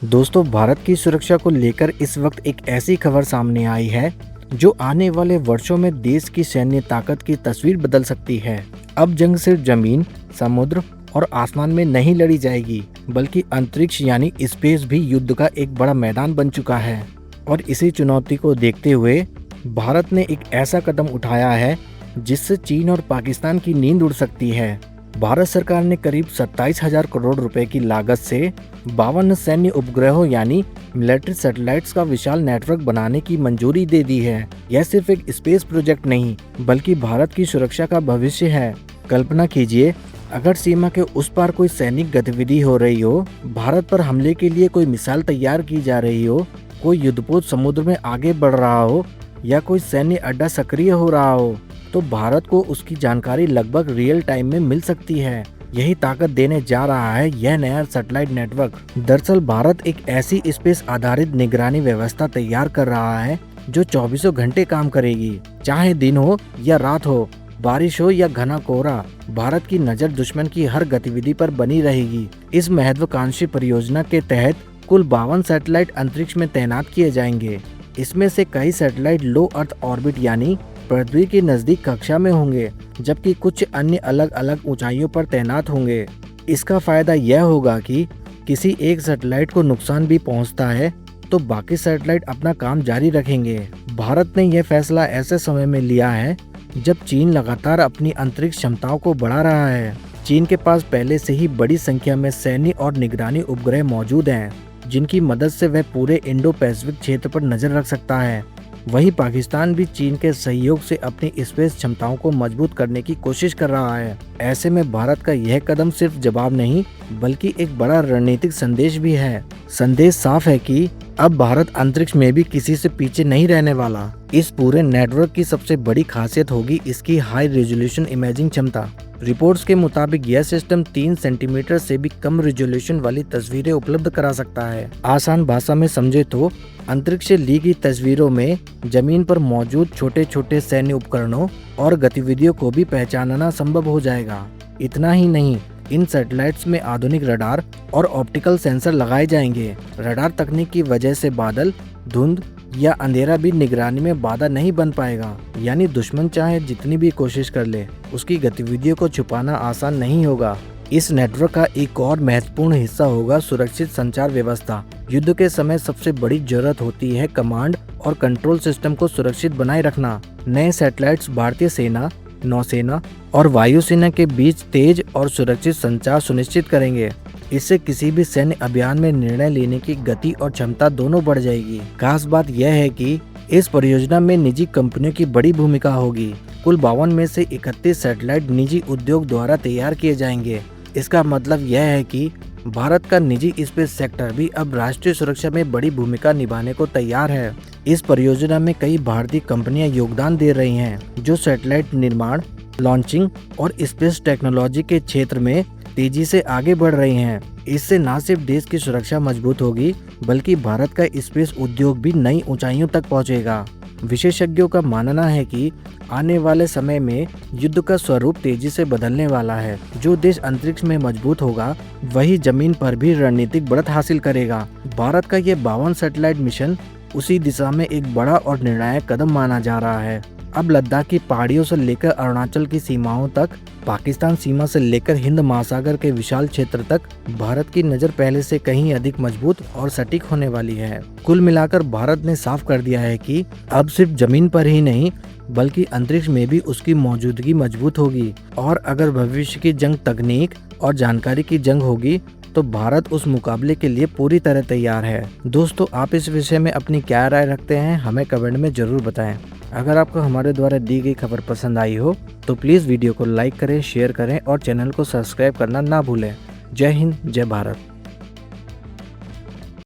दोस्तों, भारत की सुरक्षा को लेकर इस वक्त एक ऐसी खबर सामने आई है जो आने वाले वर्षों में देश की सैन्य ताकत की तस्वीर बदल सकती है। अब जंग सिर्फ जमीन, समुद्र और आसमान में नहीं लड़ी जाएगी, बल्कि अंतरिक्ष यानी स्पेस भी युद्ध का एक बड़ा मैदान बन चुका है। और इसी चुनौती को देखते हुए भारत ने एक ऐसा कदम उठाया है जिससे चीन और पाकिस्तान की नींद उड़ सकती है। भारत सरकार ने करीब 27,000 करोड़ रुपए की लागत से 52 सैन्य उपग्रहों यानी मिलिट्री सैटेलाइट्स का विशाल नेटवर्क बनाने की मंजूरी दे दी है। यह सिर्फ एक स्पेस प्रोजेक्ट नहीं, बल्कि भारत की सुरक्षा का भविष्य है। कल्पना कीजिए, अगर सीमा के उस पार कोई सैनिक गतिविधि हो रही हो, भारत पर हमले के लिए कोई मिसाइल तैयार की जा रही हो, कोई युद्धपोत समुद्र में आगे बढ़ रहा हो या कोई सैन्य अड्डा सक्रिय हो रहा हो, तो भारत को उसकी जानकारी लगभग रियल टाइम में मिल सकती है। यही ताकत देने जा रहा है यह नया सैटेलाइट नेटवर्क। दरअसल भारत एक ऐसी स्पेस आधारित निगरानी व्यवस्था तैयार कर रहा है जो 24 घंटे काम करेगी, चाहे दिन हो या रात हो, बारिश हो या घना कोहरा। भारत की नजर दुश्मन की हर गतिविधि पर बनी रहेगी। इस महत्वाकांक्षी परियोजना के तहत कुल 52 सैटेलाइट अंतरिक्ष में तैनात किए जाएंगे। इसमें से कई सैटेलाइट लो अर्थ ऑर्बिट यानी पृथ्वी के नजदीक कक्षा में होंगे, जबकि कुछ अन्य अलग अलग ऊंचाइयों पर तैनात होंगे। इसका फायदा यह होगा कि किसी एक सैटेलाइट को नुकसान भी पहुंचता है तो बाकी सैटेलाइट अपना काम जारी रखेंगे। भारत ने यह फैसला ऐसे समय में लिया है जब चीन लगातार अपनी अंतरिक्ष क्षमताओं को बढ़ा रहा है। चीन के पास पहले से ही बड़ी संख्या में सैन्य और निगरानी उपग्रह मौजूद हैं, जिनकी मदद से वह पूरे इंडो पैसिफिक क्षेत्र पर नजर रख सकता है। वहीं पाकिस्तान भी चीन के सहयोग से अपनी स्पेस क्षमताओं को मजबूत करने की कोशिश कर रहा है। ऐसे में भारत का यह कदम सिर्फ जवाब नहीं, बल्कि एक बड़ा रणनीतिक संदेश भी है। संदेश साफ है कि अब भारत अंतरिक्ष में भी किसी से पीछे नहीं रहने वाला। इस पूरे नेटवर्क की सबसे बड़ी खासियत होगी इसकी हाई रेजोल्यूशन इमेजिंग क्षमता। रिपोर्ट्स के मुताबिक यह सिस्टम 3 सेंटीमीटर से भी कम रेजोल्यूशन वाली तस्वीरें उपलब्ध करा सकता है। आसान भाषा में समझे तो अंतरिक्ष से ली गई तस्वीरों में जमीन पर मौजूद छोटे छोटे सैन्य उपकरणों और गतिविधियों को भी पहचानना संभव हो जाएगा। इतना ही नहीं, इन सैटेलाइट्स में आधुनिक रडार और ऑप्टिकल सेंसर लगाए जाएंगे। रडार तकनीक की वजह से बादल, धुंध या अंधेरा भी निगरानी में बाधा नहीं बन पाएगा, यानी दुश्मन चाहे जितनी भी कोशिश कर ले, उसकी गतिविधियों को छुपाना आसान नहीं होगा। इस नेटवर्क का एक और महत्वपूर्ण हिस्सा होगा सुरक्षित संचार व्यवस्था। युद्ध के समय सबसे बड़ी जरूरत होती है कमांड और कंट्रोल सिस्टम को सुरक्षित बनाए रखना। नए सैटेलाइट्स भारतीय सेना, नौसेना और वायुसेना के बीच तेज और सुरक्षित संचार सुनिश्चित करेंगे। इससे किसी भी सैन्य अभियान में निर्णय लेने की गति और क्षमता दोनों बढ़ जाएगी। खास बात यह है कि इस परियोजना में निजी कंपनियों की बड़ी भूमिका होगी। कुल 52 में से 31 सैटेलाइट निजी उद्योग द्वारा तैयार किए जाएंगे। इसका मतलब यह है कि भारत का निजी स्पेस सेक्टर भी अब राष्ट्रीय सुरक्षा में बड़ी भूमिका निभाने को तैयार है। इस परियोजना में कई भारतीय कंपनियां योगदान दे रही हैं, जो सैटेलाइट निर्माण, लॉन्चिंग और स्पेस टेक्नोलॉजी के क्षेत्र में तेजी से आगे बढ़ रही हैं। इससे न सिर्फ देश की सुरक्षा मजबूत होगी, बल्कि भारत का स्पेस उद्योग भी नई ऊंचाइयों तक पहुंचेगा। विशेषज्ञों का मानना है कि आने वाले समय में युद्ध का स्वरूप तेजी से बदलने वाला है। जो देश अंतरिक्ष में मजबूत होगा, वही जमीन पर भी रणनीतिक बढ़त हासिल करेगा। भारत का ये 52 सैटेलाइट मिशन उसी दिशा में एक बड़ा और निर्णायक कदम माना जा रहा है। अब लद्दाख की पहाड़ियों से लेकर अरुणाचल की सीमाओं तक, पाकिस्तान सीमा से लेकर हिंद महासागर के विशाल क्षेत्र तक भारत की नजर पहले से कहीं अधिक मजबूत और सटीक होने वाली है। कुल मिलाकर भारत ने साफ कर दिया है कि अब सिर्फ जमीन पर ही नहीं, बल्कि अंतरिक्ष में भी उसकी मौजूदगी मजबूत होगी। और अगर भविष्य की जंग तकनीक और जानकारी की जंग होगी, तो भारत उस मुकाबले के लिए पूरी तरह तैयार है। दोस्तों, आप इस विषय में अपनी क्या राय रखते हैं, हमें कमेंट में जरूर बताएं। अगर आपको हमारे द्वारा दी गई खबर पसंद आई हो तो प्लीज़ वीडियो को लाइक करें, शेयर करें और चैनल को सब्सक्राइब करना ना भूलें। जय हिंद, जय भारत।